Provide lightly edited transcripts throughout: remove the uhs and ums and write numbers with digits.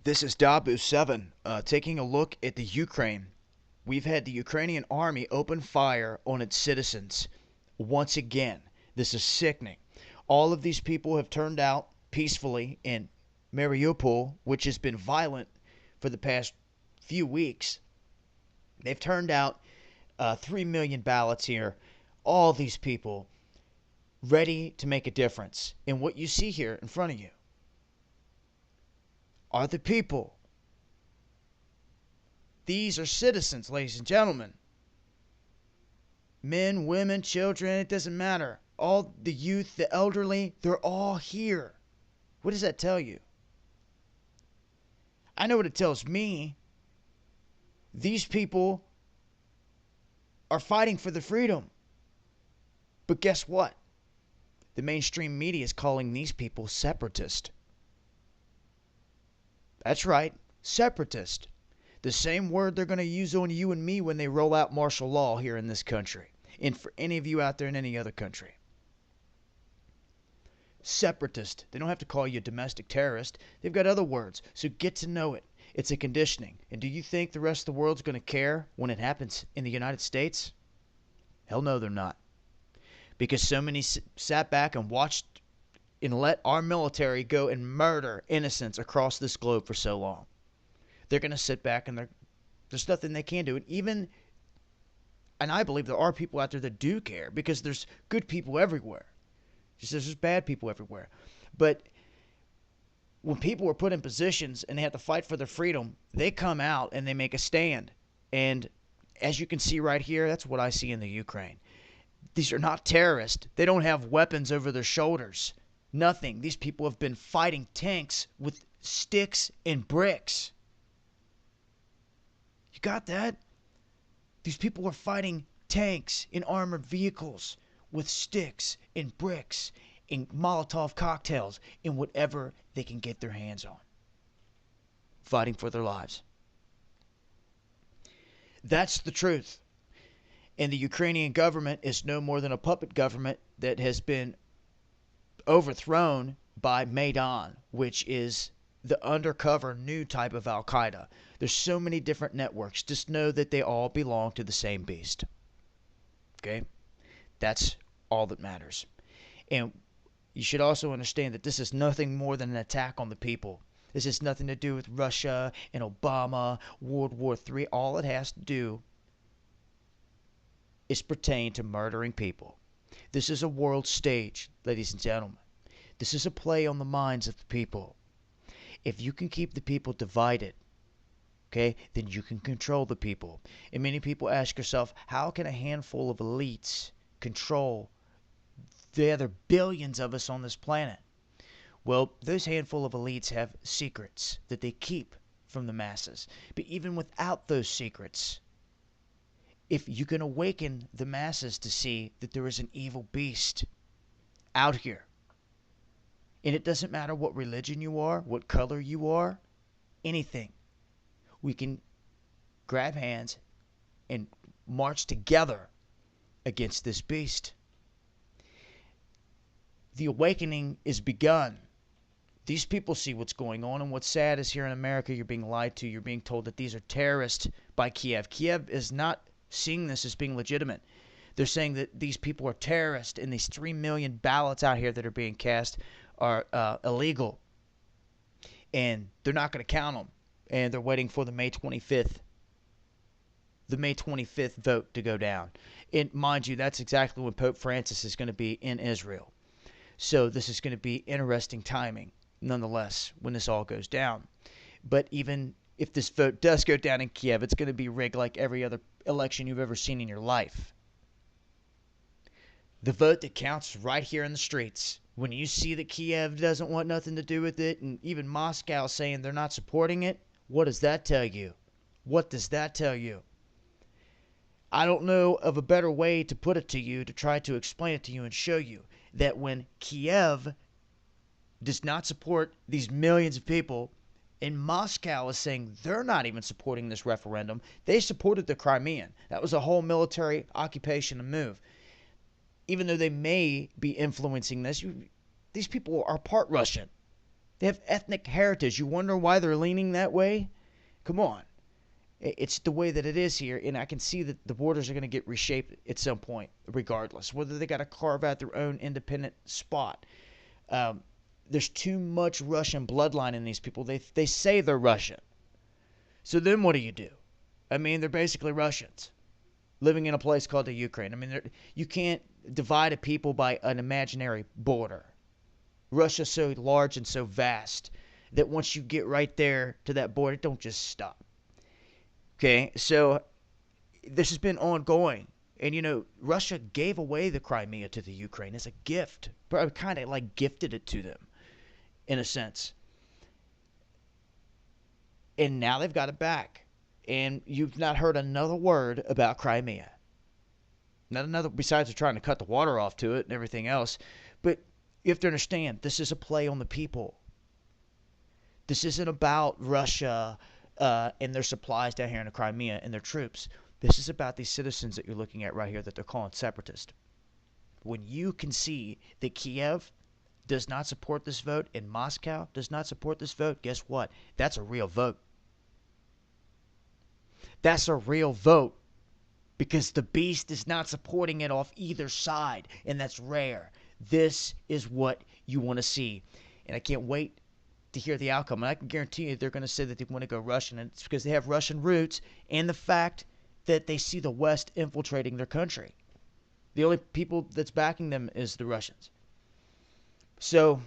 This is Dabu7, taking a look at the Ukraine. We've had the Ukrainian army open fire on its citizens once again. This is sickening. All of these people have turned out peacefully in Mariupol, which has been violent for the past few weeks. They've turned out 3 million ballots here. All these people ready to make a difference. And what you see here in front of you are the people. These are citizens, ladies and gentlemen. Men, women, children, it doesn't matter. All the youth, the elderly, they're all here. What does that tell you? I know what it tells me. These people are fighting for the freedom. But guess what? The mainstream media is calling these people separatist. That's right, separatist. The same word they're going to use on you and me when they roll out martial law here in this country. And for any of you out there in any other country. Separatist. They don't have to call you a domestic terrorist. They've got other words. So get to know it. It's a conditioning. And do you think the rest of the world's going to care when it happens in the United States? Hell no, they're not. Because so many sat back and watched and let our military go and murder innocents across this globe for so long. They're going to sit back and there's nothing they can do. And I believe there are people out there that do care because there's good people everywhere. Just there's bad people everywhere. But when people are put in positions and they have to fight for their freedom, they come out and they make a stand. And as you can see right here, that's what I see in the Ukraine. These are not terrorists. They don't have weapons over their shoulders. Nothing. These people have been fighting tanks with sticks and bricks. You got that? These people are fighting tanks in armored vehicles with sticks and bricks and Molotov cocktails and whatever they can get their hands on. Fighting for their lives. That's the truth. And the Ukrainian government is no more than a puppet government that has been overthrown by Maidan, which is the undercover new type of Al-Qaeda. There's so many different networks. Just know that they all belong to the same beast. Okay? That's all that matters. And you should also understand that this is nothing more than an attack on the people. This has nothing to do with Russia and Obama, World War III. All it has to do is pertain to murdering people. This is a world stage, ladies and gentlemen. This is a play on the minds of the people. If you can keep the people divided, okay, then you can control the people. And many people ask yourself, how can a handful of elites control the other billions of us on this planet? Well, those handful of elites have secrets that they keep from the masses. But even without those secrets, if you can awaken the masses to see that there is an evil beast out here, and it doesn't matter what religion you are, what color you are, anything, we can grab hands and march together against this beast. The awakening is begun. These people see what's going on, and what's sad is here in America you're being lied to. You're being told that these are terrorists by Kiev. Kiev is not seeing this as being legitimate. They're saying that these people are terrorists, and these 3 million ballots out here that are being cast are illegal. And they're not going to count them. And they're waiting for the May 25th vote to go down. And mind you, that's exactly when Pope Francis is going to be in Israel. So this is going to be interesting timing, nonetheless, when this all goes down. But even if this vote does go down in Kiev, it's going to be rigged like every other election you've ever seen in your life. The vote that counts right here in the streets. When you see that Kiev doesn't want nothing to do with it, and even Moscow saying they're not supporting it, what does that tell you? What does that tell you? I don't know of a better way to put it to you, to try to explain it to you and show you that when Kiev does not support these millions of people, and Moscow is saying they're not even supporting this referendum, they supported the Crimean. That was a whole military occupation and move. Even though they may be influencing this, these people are part Russian. They have ethnic heritage. You wonder why they're leaning that way? Come on. It's the way that it is here, and I can see that the borders are going to get reshaped at some point, regardless. Whether they got to carve out their own independent spot. There's too much Russian bloodline in these people. They say they're Russian. So then what do? I mean, they're basically Russians living in a place called the Ukraine. I mean, you can't divide a people by an imaginary border. Russia's so large and so vast that once you get right there to that border, it don't just stop. Okay, so this has been ongoing. And, Russia gave away the Crimea to the Ukraine as a gift. Kind of like gifted it to them, in a sense. And now they've got it back. And you've not heard another word about Crimea. Not another, besides they're trying to cut the water off to it and everything else. But you have to understand, this is a play on the people. This isn't about Russia and their supplies down here in the Crimea and their troops. This is about these citizens that you're looking at right here that they're calling separatist. When you can see that Kiev does not support this vote and Moscow does not support this vote, guess what? That's a real vote. That's a real vote because the beast is not supporting it off either side, and that's rare. This is what you want to see, and I can't wait to hear the outcome. And I can guarantee you they're going to say that they want to go Russian, and it's because they have Russian roots and the fact that they see the West infiltrating their country. The only people that's backing them is the Russians. So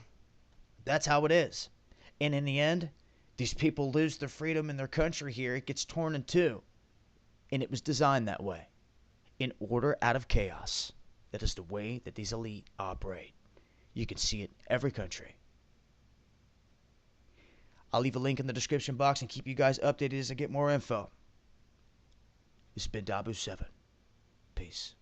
that's how it is. And in the end, these people lose their freedom in their country here. It gets torn in two. And it was designed that way. In order out of chaos. That is the way that these elite operate. You can see it in every country. I'll leave a link in the description box and keep you guys updated as I get more info. This has been Dabu7. Peace.